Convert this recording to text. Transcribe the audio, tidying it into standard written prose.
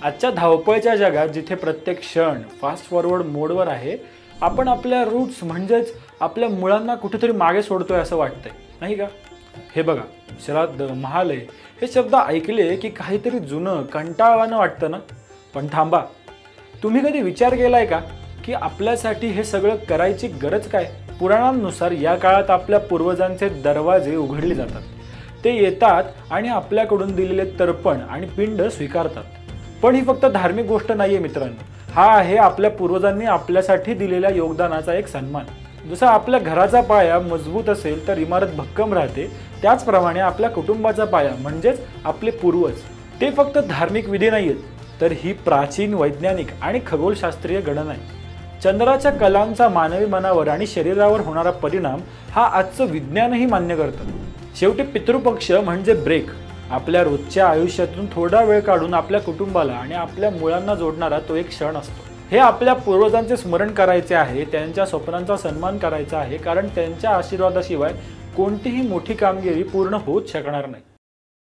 आजच्या धावपळीच्या जगात जिथे प्रत्येक क्षण फास्ट फॉरवर्ड मोडवर आहे, आपण आपल्या रूट्स म्हणजेच आपल्या मुळांना कुठेतरी मागे सोडतोय असं वाटतंय, नाही का? हे बघा, श्राद्ध, महालय हे शब्द ऐकले की काहीतरी जुनं कंटाळवाणं वाटतं ना. पण थांबा, तुम्ही कधी विचार केलाय का की आपल्यासाठी हे सगळं करायची गरज काय? पुराणांनुसार या काळात आपल्या पूर्वजांचे दरवाजे उघडले जातात. ते येतात आणि आपल्याकडून दिलेले तर्पण आणि पिंड स्वीकारतात. पण ही फक्त धार्मिक गोष्ट नाहीये मित्रांनो, हा आहे आपल्या पूर्वजांनी आपल्यासाठी दिलेल्या योगदानाचा एक सन्मान. जसं आपल्या घराचा पाया मजबूत असेल तर इमारत भक्कम राहते, त्याचप्रमाणे आपल्या कुटुंबाचा पाया म्हणजेच आपले पूर्वज ते फक्त धार्मिक विधी नाहीयेत, तर ही प्राचीन वैज्ञानिक आणि खगोलशास्त्रीय गणना आहे. चंद्राच्या कलांचा मानवी मनावर आणि शरीरावर होणारा परिणाम हा आजचं विज्ञानही मान्य करतं. शेवटी पितृपक्ष म्हणजे ब्रेक, आपल्या रोजच्या आयुष्यातून थोडा वेळ काढून आपल्या कुटुंबाला आणि आपल्या मुलांना जोडणारा तो एक क्षण असतो. हे आपल्या पूर्वजांचे स्मरण करायचे आहे, त्यांच्या स्वप्नांचा सन्मान करायचा आहे, कारण त्यांच्या आशीर्वादाशिवाय कोणतीही मोठी कामगिरी पूर्ण होऊच शकणार नाही.